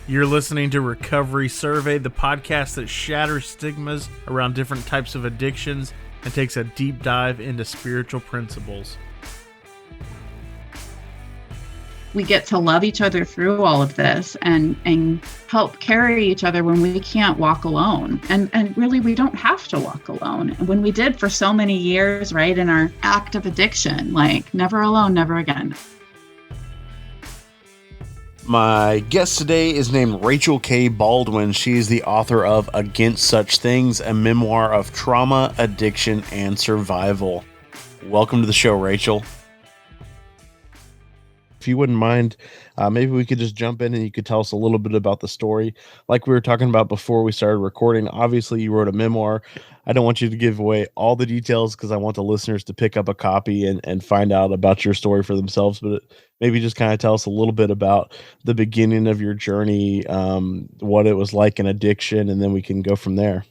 You're listening to Recovery Survey, the podcast that shatters stigmas around different types of addictions and takes a deep dive into spiritual principles. We get to love each other through all of this and help carry each other when we can't walk alone. And really, we don't have to walk alone. When we did for so many years, right, in our act of addiction, like never alone, never again. My guest today is named Rachel K. Baldwin. She is the author of Against Such Things, a memoir of trauma, addiction, and survival. Welcome to the show, Rachel. If you wouldn't mind, maybe we could just jump in and you could tell us a little bit about the story. Like we were talking about before we started recording, obviously you wrote a memoir. I don't want you to give away all the details because I want the listeners to pick up a copy and find out about your story for themselves. But maybe just kind of tell us a little bit about the beginning of your journey, what it was like in addiction, and then we can go from there.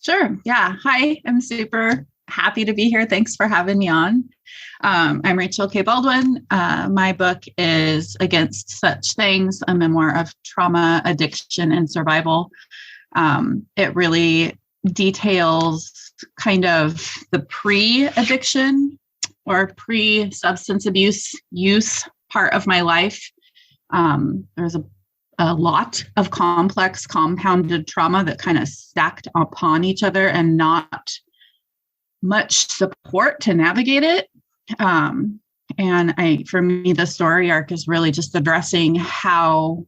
Sure. Yeah. Hi, I'm super happy to be here. Thanks for having me on. I'm Rachel K. Baldwin. My book is Against Such Things, a memoir of trauma, addiction, and survival. It really details kind of the pre-addiction or pre-substance abuse use part of my life. There's a lot of complex, compounded trauma that kind of stacked upon each other and not much support to navigate it. For me, the story arc is really just addressing how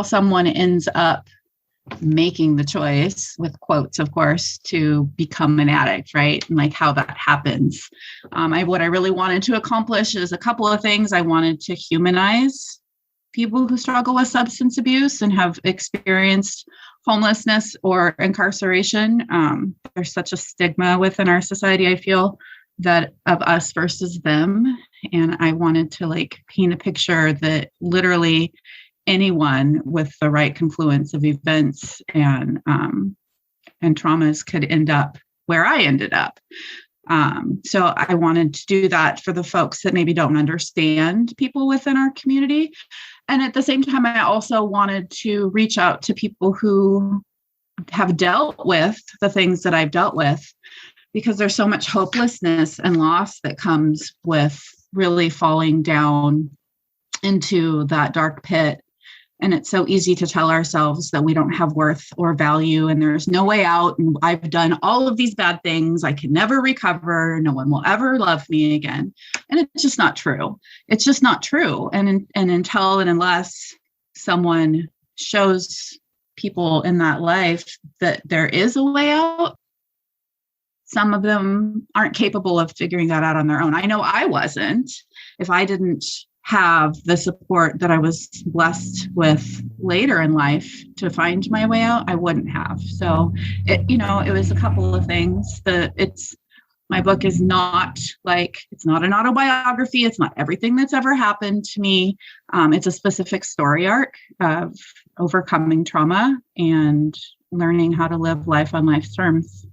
someone ends up making the choice, with quotes, of course, to become an addict, right? And like how that happens. What I really wanted to accomplish is a couple of things. I wanted to humanize people who struggle with substance abuse and have experienced homelessness or incarceration. There's such a stigma within our society, I feel, that of us versus them. And I wanted to paint a picture that literally anyone with the right confluence of events and traumas could end up where I ended up. So I wanted to do that for the folks that maybe don't understand people within our community. And at the same time, I also wanted to reach out to people who have dealt with the things that I've dealt with, because there's so much hopelessness and loss that comes with really falling down into that dark pit. And it's so easy to tell ourselves that we don't have worth or value and there's no way out. And I've done all of these bad things. I can never recover. No one will ever love me again. And it's just not true. It's just not true. And until and unless someone shows people in that life that there is a way out, some of them aren't capable of figuring that out on their own. I know I wasn't. If I didn't have the support that I was blessed with later in life to find my way out, I wouldn't have. So it was a couple of things. My book is not it's not an autobiography. It's not everything that's ever happened to me. It's a specific story arc of overcoming trauma and learning how to live life on life's terms.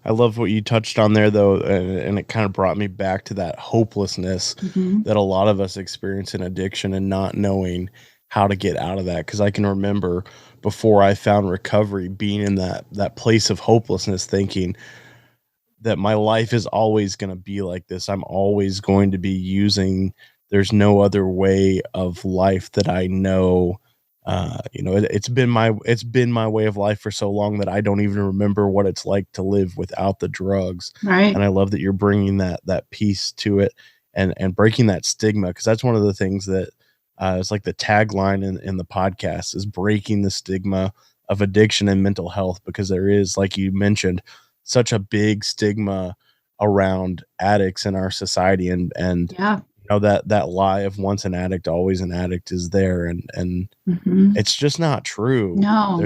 I love what you touched on there, though, and it kind of brought me back to that hopelessness that a lot of us experience in addiction and not knowing how to get out of that. Because I can remember before I found recovery, being in that place of hopelessness, thinking that my life is always going to be like this. I'm always going to be using. There's no other way of life that I know. It's been my way of life for so long that I don't even remember what it's like to live without the drugs. Right. And I love that you're bringing that piece to it and breaking that stigma. Cause that's one of the things that it's like the tagline in the podcast is breaking the stigma of addiction and mental health, because there is, like you mentioned, such a big stigma around addicts in our society. And yeah. That lie of once an addict, always an addict is there. And it's just not true. No,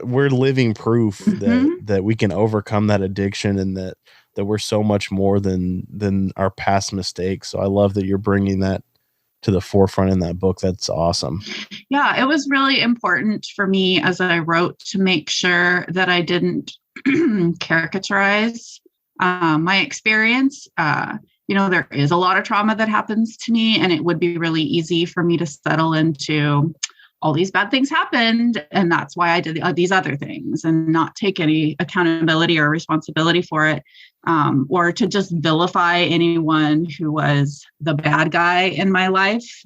we're living proof that we can overcome that addiction and that we're so much more than our past mistakes. So I love that you're bringing that to the forefront in that book. That's awesome. Yeah, it was really important for me as I wrote to make sure that I didn't caricaturize my experience. There is a lot of trauma that happens to me, and it would be really easy for me to settle into, all these bad things happened, and that's why I did these other things, and not take any accountability or responsibility for it, or to just vilify anyone who was the bad guy in my life.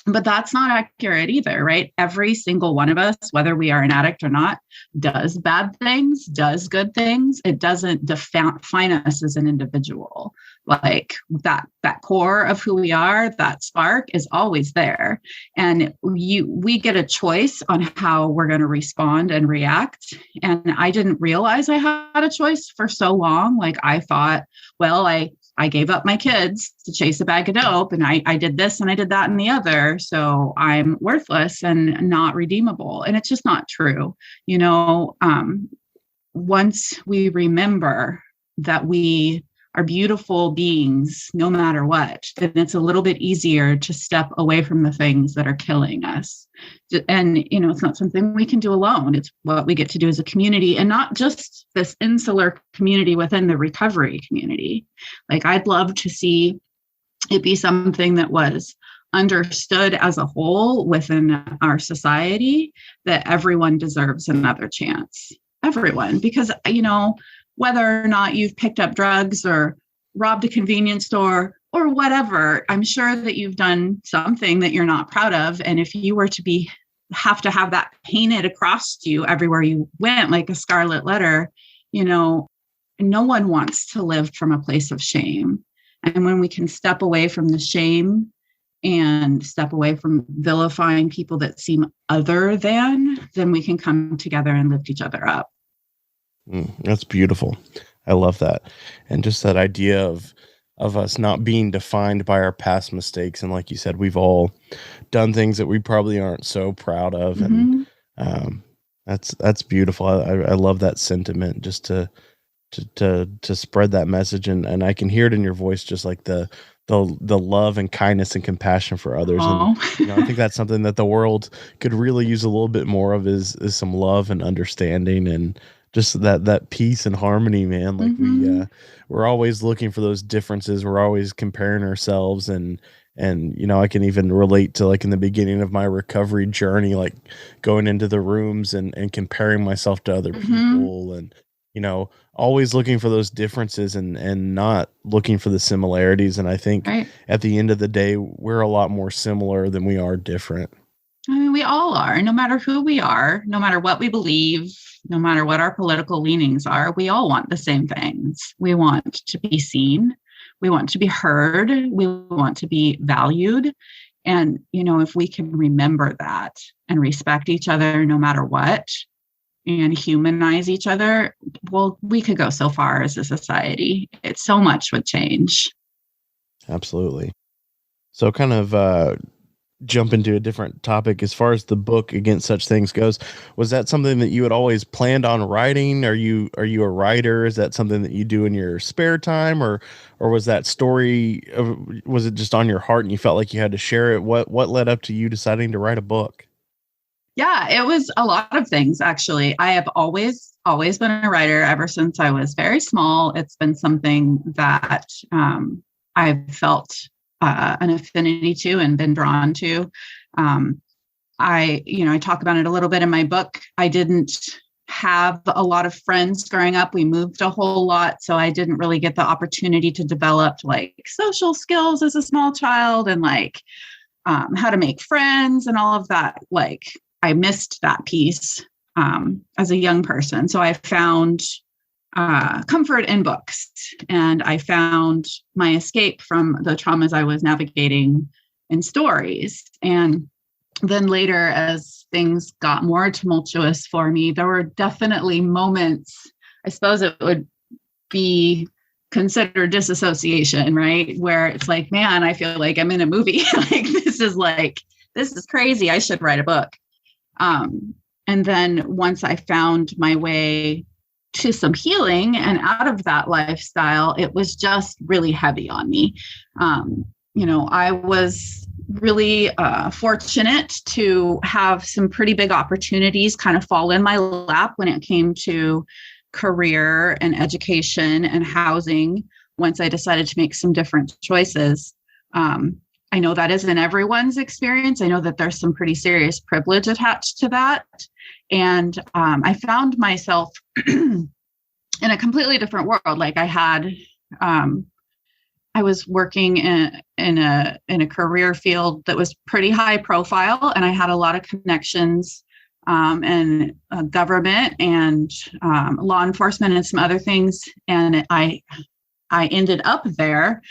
But that's not accurate either, right? Every single one of us, whether we are an addict or not, does bad things, does good things. It doesn't define us as an individual. Like that core of who we are, that spark is always there. And we get a choice on how we're going to respond and react. And I didn't realize I had a choice for so long. Like I thought, well, I gave up my kids to chase a bag of dope, and I did this and I did that and the other. So I'm worthless and not redeemable. And it's just not true. Once we remember that we are beautiful beings, no matter what, then it's a little bit easier to step away from the things that are killing us. And, it's not something we can do alone. It's what we get to do as a community, and not just this insular community within the recovery community. Like I'd love to see it be something that was understood as a whole within our society, that everyone deserves another chance. Everyone, because, whether or not you've picked up drugs or robbed a convenience store or whatever, I'm sure that you've done something that you're not proud of. And if you were to have to have that painted across you everywhere you went, like a scarlet letter, no one wants to live from a place of shame. And when we can step away from the shame and step away from vilifying people that seem other than, then we can come together and lift each other up. That's beautiful. I love that. And just that idea of us not being defined by our past mistakes. And like you said, we've all done things that we probably aren't so proud of. Mm-hmm. And that's beautiful. I love that sentiment, just to spread that message. And I can hear it in your voice, just like the love and kindness and compassion for others. Aww. And I think that's something that the world could really use a little bit more of, is some love and understanding, and just that peace and harmony, man. Like we're always looking for those differences. We're always comparing ourselves, and I can even relate to, like, in the beginning of my recovery journey, like going into the rooms and comparing myself to other people, and always looking for those differences and not looking for the similarities. And I think at the end of the day, we're a lot more similar than we are different. I mean, we all are, no matter who we are, no matter what we believe, no matter what our political leanings are, we all want the same things. We want to be seen. We want to be heard. We want to be valued. And, if we can remember that and respect each other no matter what, and humanize each other, well, we could go so far as a society. So much would change. Absolutely. So kind of jump into a different topic. As far as the book Against Such Things goes, was that something that you had always planned on writing? Are you a writer? Is that something that you do in your spare time, or was that story, was it just on your heart and you felt like you had to share it? What led up to you deciding to write a book? Yeah, it was a lot of things, actually. I have always been a writer ever since I was very small. It's been something that I've felt an affinity to and been drawn to. I talk about it a little bit in my book. I didn't have a lot of friends growing up. We moved a whole lot, so I didn't really get the opportunity to develop like social skills as a small child, and like how to make friends and all of that. Like I missed that piece as a young person. So I found comfort in books, and I found my escape from the traumas I was navigating in stories. And then later, as things got more tumultuous for me, there were definitely moments, I suppose it would be considered disassociation, right? Where it's like, man, I feel like I'm in a movie. This is crazy. I should write a book. And then once I found my way to some healing and out of that lifestyle, it was just really heavy on me. I was really fortunate to have some pretty big opportunities kind of fall in my lap when it came to career and education and housing. Once I decided to make some different choices, I I know that isn't everyone's experience. I know that there's some pretty serious privilege attached to that. And I found myself in a completely different world. Like I was working in a career field that was pretty high profile, and I had a lot of connections and government and law enforcement and some other things. And I ended up there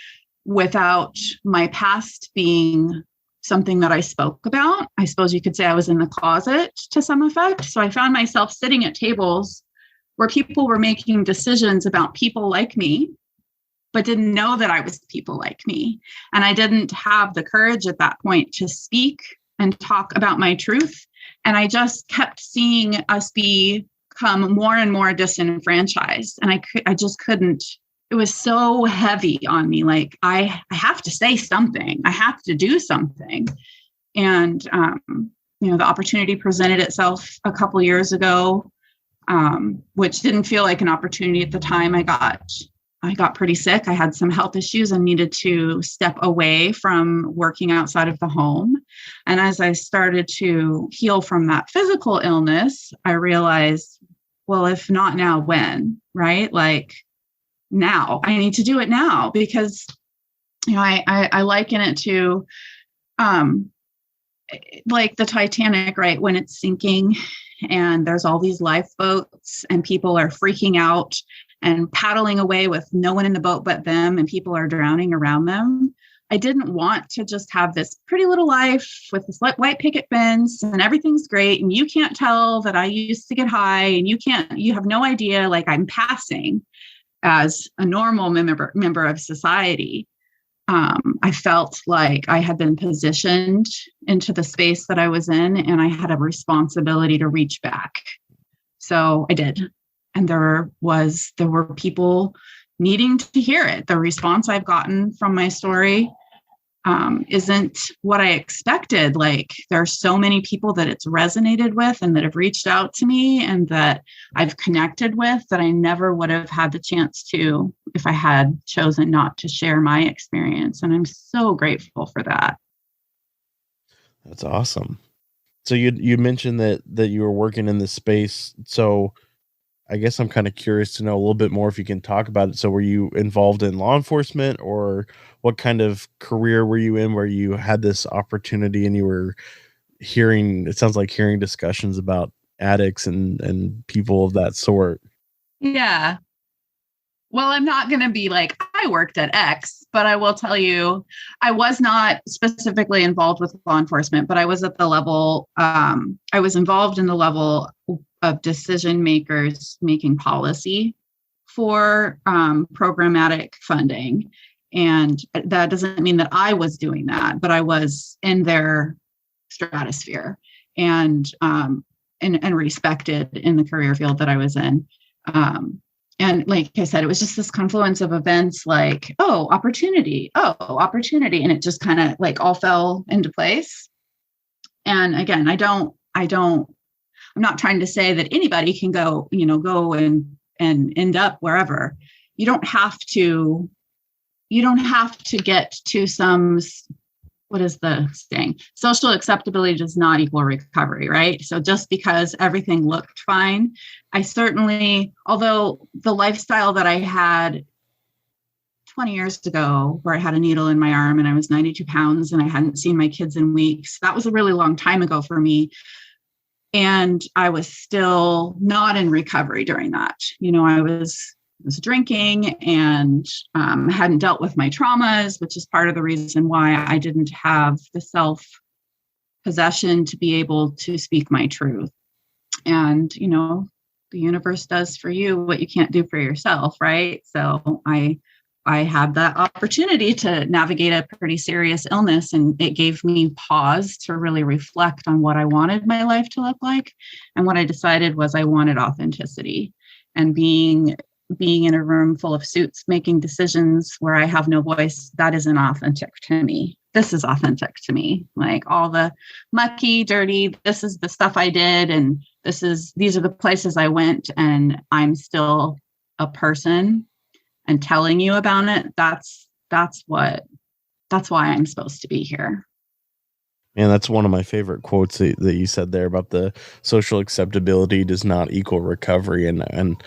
without my past being something that I spoke about. I suppose you could say I was in the closet to some effect. So I found myself sitting at tables where people were making decisions about people like me, but didn't know that I was people like me. And I didn't have the courage at that point to speak and talk about my truth. And I just kept seeing us become more and more disenfranchised. And I just couldn't. It was so heavy on me. Like, I have to say something. I have to do something. And, the opportunity presented itself a couple years ago, which didn't feel like an opportunity at the time. I got pretty sick. I had some health issues and needed to step away from working outside of the home. And as I started to heal from that physical illness, I realized, well, if not now, when, right? Like, now I need to do it now, because, I liken it to, like the Titanic, right? When it's sinking and there's all these lifeboats and people are freaking out and paddling away with no one in the boat but them, and people are drowning around them. I didn't want to just have this pretty little life with this white picket fence and everything's great. And you can't tell that I used to get high, and you have no idea, like, I'm passing as a normal member of society. I felt like I had been positioned into the space that I was in, and I had a responsibility to reach back. So I did. And there were people needing to hear it. The response I've gotten from my story isn't what I expected. Like, there are so many people that it's resonated with and that have reached out to me and that I've connected with that I never would have had the chance to if I had chosen not to share my experience. And I'm so grateful for that. That's awesome. So you mentioned that you were working in this space. So I guess I'm kind of curious to know a little bit more if you can talk about it. So were you involved in law enforcement, or what kind of career were you in where you had this opportunity and you were hearing discussions about addicts and people of that sort? Yeah. Well, I'm not going to be like, I worked at X, but I will tell you, I was not specifically involved with law enforcement, but I was at the level, I was involved in the level of decision makers making policy for programmatic funding. And that doesn't mean that I was doing that, but I was in their stratosphere and respected in the career field that I was in. And like I said, it was just this confluence of events like, opportunity. And it just kind of like all fell into place. And again, I'm not trying to say that anybody can go and end up wherever. You don't have to get to some, what is the saying? Social acceptability does not equal recovery, right? So just because everything looked fine, I certainly, although the lifestyle that I had 20 years ago, where I had a needle in my arm and I was 92 pounds and I hadn't seen my kids in weeks, that was a really long time ago for me. And I was still not in recovery during that. I was drinking and hadn't dealt with my traumas, which is part of the reason why I didn't have the self-possession to be able to speak my truth. And, the universe does for you what you can't do for yourself, right? So I had that opportunity to navigate a pretty serious illness, and it gave me pause to really reflect on what I wanted my life to look like. And what I decided was I wanted authenticity, and being in a room full of suits, making decisions where I have no voice, that isn't authentic to me. This is authentic to me. Like all the mucky, dirty, this is the stuff I did. And these are the places I went, and I'm still a person and telling you about it. That's what that's why I'm supposed to be here. And that's one of my favorite quotes that you said there about the social acceptability does not equal recovery. And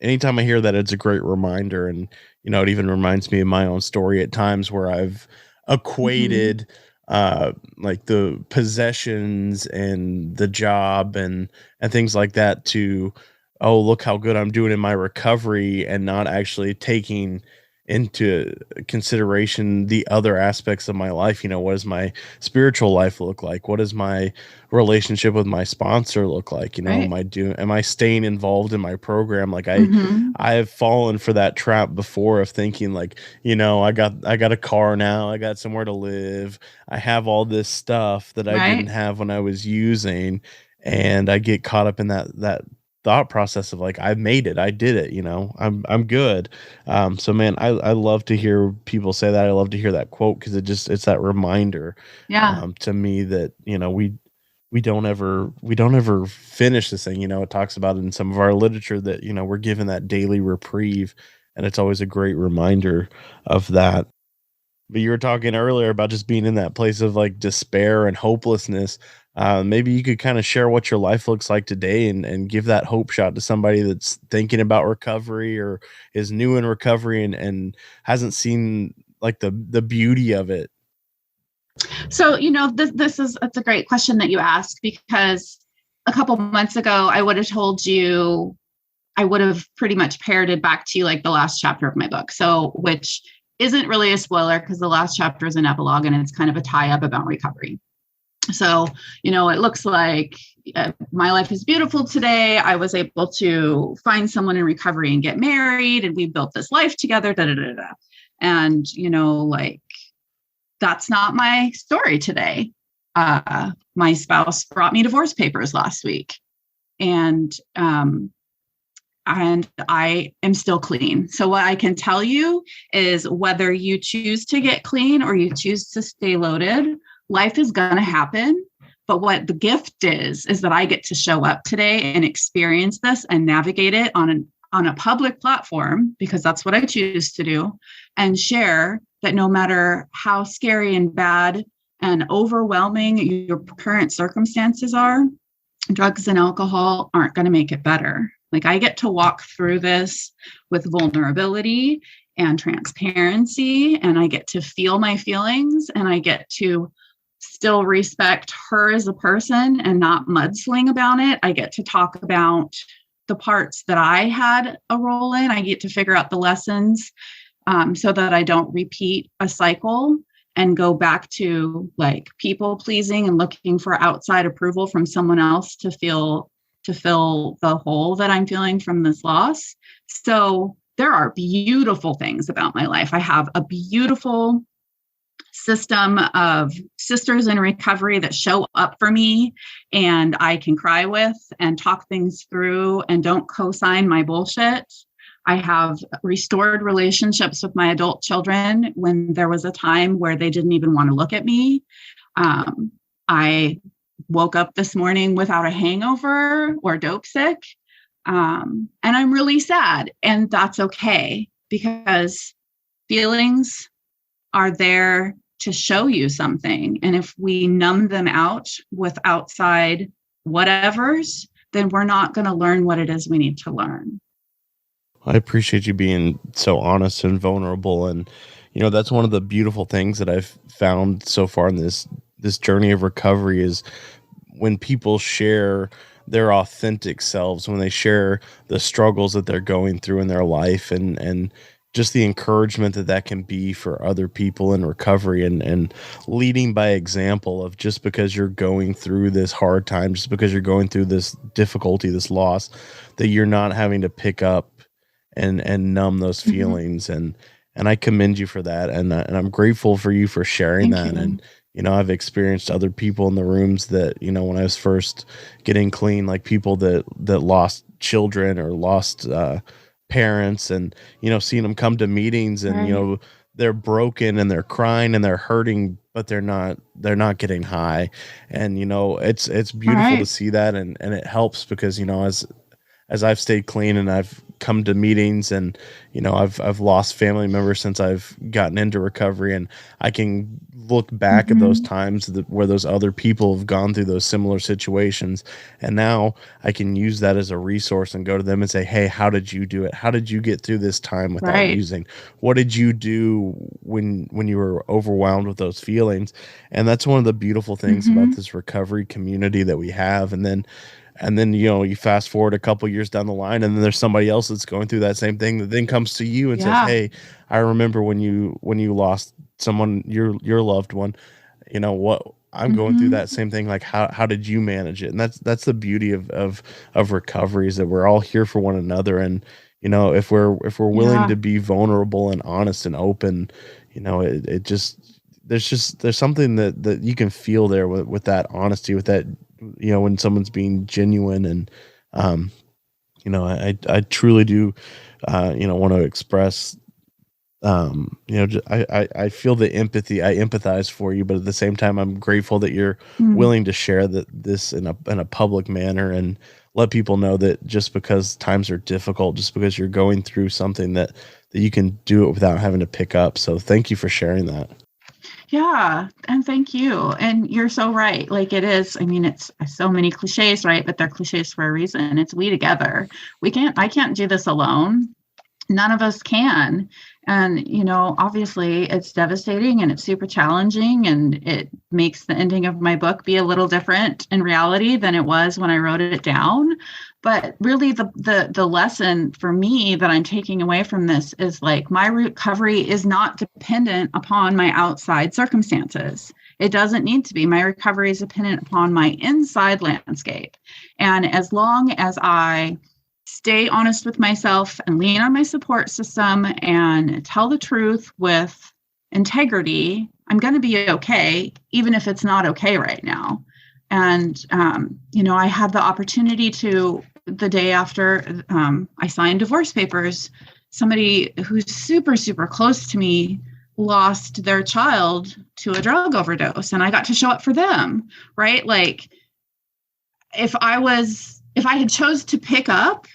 anytime I hear that, it's a great reminder. And, it even reminds me of my own story at times where I've equated like the possessions and the job and things like that to, oh, look how good I'm doing in my recovery, and not actually taking into consideration the other aspects of my life. What does my spiritual life look like? What does my relationship with my sponsor look like? Right. Am I staying involved in my program? Like Mm-hmm. I have fallen for that trap before of thinking like, I got a car now, I got somewhere to live, I have all this stuff that I didn't Right. have when I was using, and I get caught up in that thought process of like, I made it, I did it, I'm good. So man, I love to hear people say that. I love to hear that quote, because it's that reminder Yeah. to me that we don't ever finish this thing. It talks about in some of our literature that we're given that daily reprieve, and it's always a great reminder of that. But you were talking earlier about just being in that place of like despair and hopelessness. Maybe you could kind of share what your life looks like today, and give that hope shot to somebody that's thinking about recovery or is new in recovery, and hasn't seen like the beauty of it. So, it's a great question that you ask, because a couple months ago, I would have told you, I would have pretty much parroted back to you like the last chapter of my book. So, which isn't really a spoiler, because the last chapter is an epilogue and it's kind of a tie up about recovery. So, it looks like my life is beautiful today. I was able to find someone in recovery and get married, and we built this life together. Da, da, da, da. And, like, that's not my story today. My spouse brought me divorce papers last week, and I am still clean. So what I can tell you is, whether you choose to get clean or you choose to stay loaded, life is going to happen. But what the gift is that I get to show up today and experience this and navigate it on a public platform, because that's what I choose to do, and share that no matter how scary and bad and overwhelming your current circumstances are, drugs and alcohol aren't going to make it better. Like, I get to walk through this with vulnerability and transparency, and I get to feel my feelings, and I get to still respect her as a person and not mudsling about it. I get to talk about the parts that I had a role in. I get to figure out the lessons, so that I don't repeat a cycle and go back to like people pleasing and looking for outside approval from someone else to fill the hole that I'm feeling from this loss. So there are beautiful things about my life. I have a beautiful system of sisters in recovery that show up for me and I can cry with and talk things through and don't co-sign my bullshit. I have restored relationships with my adult children when there was a time where they didn't even want to look at me. I woke up this morning without a hangover or dope sick. And I'm really sad. And that's okay, because feelings are there to show you something. And if we numb them out with outside whatevers, then we're not going to learn what it is we need to learn. I appreciate you being so honest and vulnerable. And, that's one of the beautiful things that I've found so far in this journey of recovery is when people share their authentic selves, when they share the struggles that they're going through in their life, and just the encouragement that can be for other people in recovery, and leading by example of, just because you're going through this hard time, just because you're going through this difficulty, this loss, that you're not having to pick up and numb those feelings. And I commend you for that. And I'm grateful for you for sharing Thank that. you. And, I've experienced other people in the rooms that, when I was first getting clean, like people that lost children or lost, parents, and, seeing them come to meetings and, Right. they're broken and they're crying and they're hurting, but they're not getting high. And, it's beautiful to Right. see that. And it helps because, as I've stayed clean and I've come to meetings, and I've lost family members since I've gotten into recovery, and I can look back at those times where those other people have gone through those similar situations, and now I can use that as a resource and go to them and say, hey, how did you do it? How did you get through this time without using? What did you do when you were overwhelmed with those feelings? And that's one of the beautiful things about this recovery community that we have. And then you fast forward a couple years down the line, and then there's somebody else that's going through that same thing that then comes to you and says, hey, I remember when you lost someone, your loved one, what I'm going through that same thing. Like, how did you manage it? And that's the beauty of recovery, is that we're all here for one another. And if we're willing to be vulnerable and honest and open, there's something that you can feel there with that honesty, with that, when someone's being genuine. And I truly do want to express, I feel the empathy. I empathize for you, but at the same time, I'm grateful that you're willing to share this in a public manner and let people know that just because times are difficult, just because you're going through something, that you can do it without having to pick up. So thank you for sharing that. Yeah. And thank you. And you're so right. Like, it is, it's so many cliches, right? But they're cliches for a reason. It's we together. I can't do this alone. None of us can. And, obviously it's devastating and it's super challenging, and it makes the ending of my book be a little different in reality than it was when I wrote it down. But really the lesson for me that I'm taking away from this is, like, my recovery is not dependent upon my outside circumstances. It doesn't need to be. My recovery is dependent upon my inside landscape. And as long as I stay honest with myself and lean on my support system and tell the truth with integrity, I'm going to be okay, even if it's not okay right now. And, I had the opportunity to, the day after I signed divorce papers, somebody who's super, super close to me lost their child to a drug overdose, and I got to show up for them, right? Like, if I had chose to pick up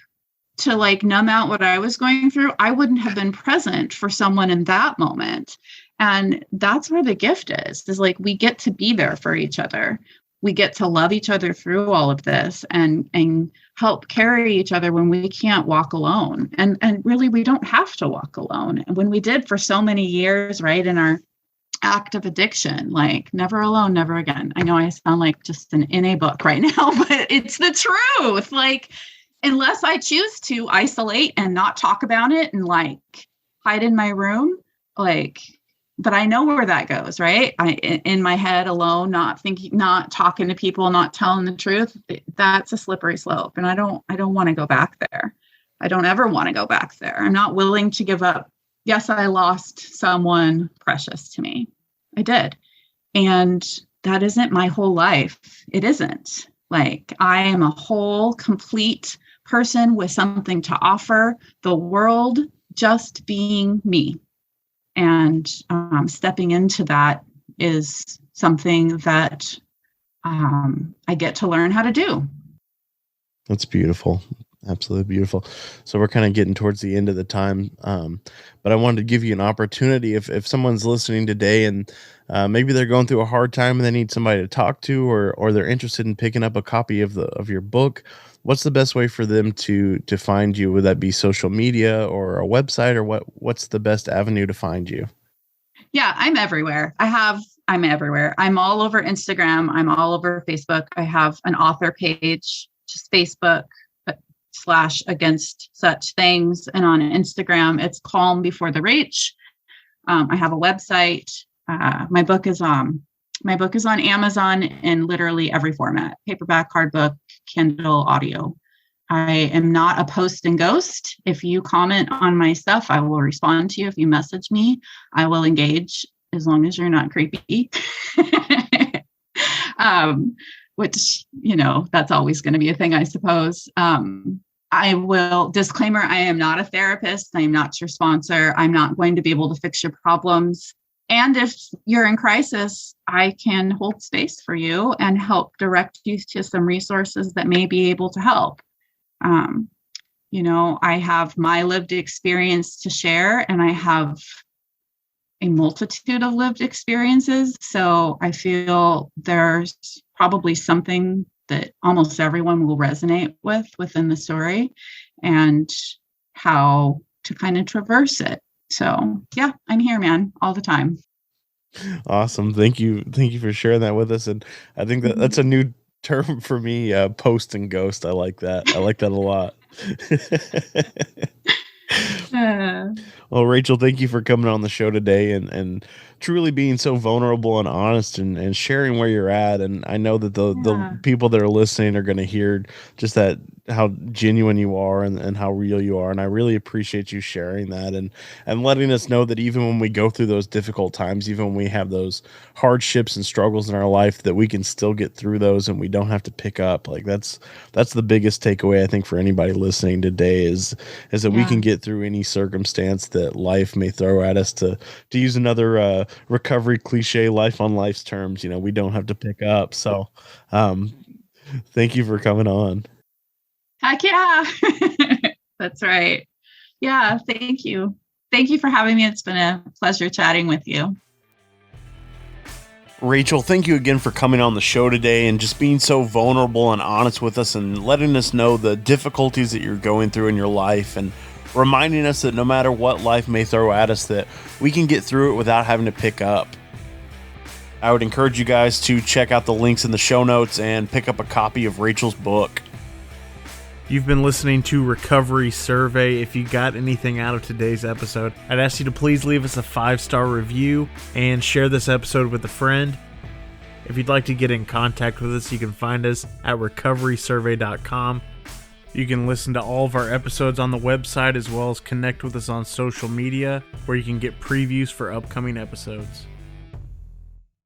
to, like, numb out what I was going through, I wouldn't have been present for someone in that moment. And that's where the gift is like, we get to be there for each other. We get to love each other through all of this and help carry each other when we can't walk alone. And really, we don't have to walk alone. And when we did for so many years, right, in our act of addiction, like, never alone, never again. I know I sound like just an NA book right now, but it's the truth. Like, unless I choose to isolate and not talk about it and, like, hide in my room, like, but I know where that goes, right? In my head alone, not thinking, not talking to people, not telling the truth. That's a slippery slope. And I don't want to go back there. I don't ever want to go back there. I'm not willing to give up. Yes, I lost someone precious to me. I did. And that isn't my whole life. It isn't. Like, I am a whole, complete person with something to offer the world, just being me. And stepping into that is something that I get to learn how to do. That's beautiful. Absolutely beautiful. So we're kind of getting towards the end of the time. But I wanted to give you an opportunity if someone's listening today and maybe they're going through a hard time and they need somebody to talk to, or they're interested in picking up a copy of your book. What's the best way for them to find you? Would that be social media or a website, or what's the best avenue to find you? Yeah, I'm everywhere. I'm everywhere. I'm all over Instagram. I'm all over Facebook. I have an author page, just Facebook / against such things. And on Instagram, it's Calm Before the Rach. I have a website. My book is on Amazon in literally every format: paperback, hardbook, Kindle, audio. I am not a post and ghost. If you comment on my stuff, I will respond to you. If you message me, I will engage, as long as you're not creepy. Which, that's always going to be a thing, I suppose. I will disclaimer, I am not a therapist. I am not your sponsor. I'm not going to be able to fix your problems. And if you're in crisis, I can hold space for you and help direct you to some resources that may be able to help. I have my lived experience to share, and I have a multitude of lived experiences. So I feel there's probably something that almost everyone will resonate with within the story, and how to kind of traverse it. So yeah, I'm here, man, all the time. Awesome. Thank you. Thank you for sharing that with us. And I think that that's a new term for me, post and ghost. I like that. I like that a lot. Well, Rachel, thank you for coming on the show today and truly being so vulnerable and honest and sharing where you're at. And I know that the people that are listening are going to hear just that, how genuine you are and how real you are. And I really appreciate you sharing that and letting us know that even when we go through those difficult times, even when we have those hardships and struggles in our life, that we can still get through those and we don't have to pick up. Like that's the biggest takeaway I think for anybody listening today is that we can get through any circumstance that life may throw at us. To use another recovery cliche, life on life's terms, we don't have to pick up. So thank you for coming on. Heck yeah. That's right. Yeah, thank you. Thank you for having me. It's been a pleasure chatting with you. Rachel, thank you again for coming on the show today and just being so vulnerable and honest with us and letting us know the difficulties that you're going through in your life and reminding us that no matter what life may throw at us, that we can get through it without having to pick up. I would encourage you guys to check out the links in the show notes and pick up a copy of Rachel's book. You've been listening to Recovery Survey. If you got anything out of today's episode, I'd ask you to please leave us a 5-star review and share this episode with a friend. If you'd like to get in contact with us, you can find us at recoverysurvey.com. You can listen to all of our episodes on the website as well as connect with us on social media, where you can get previews for upcoming episodes.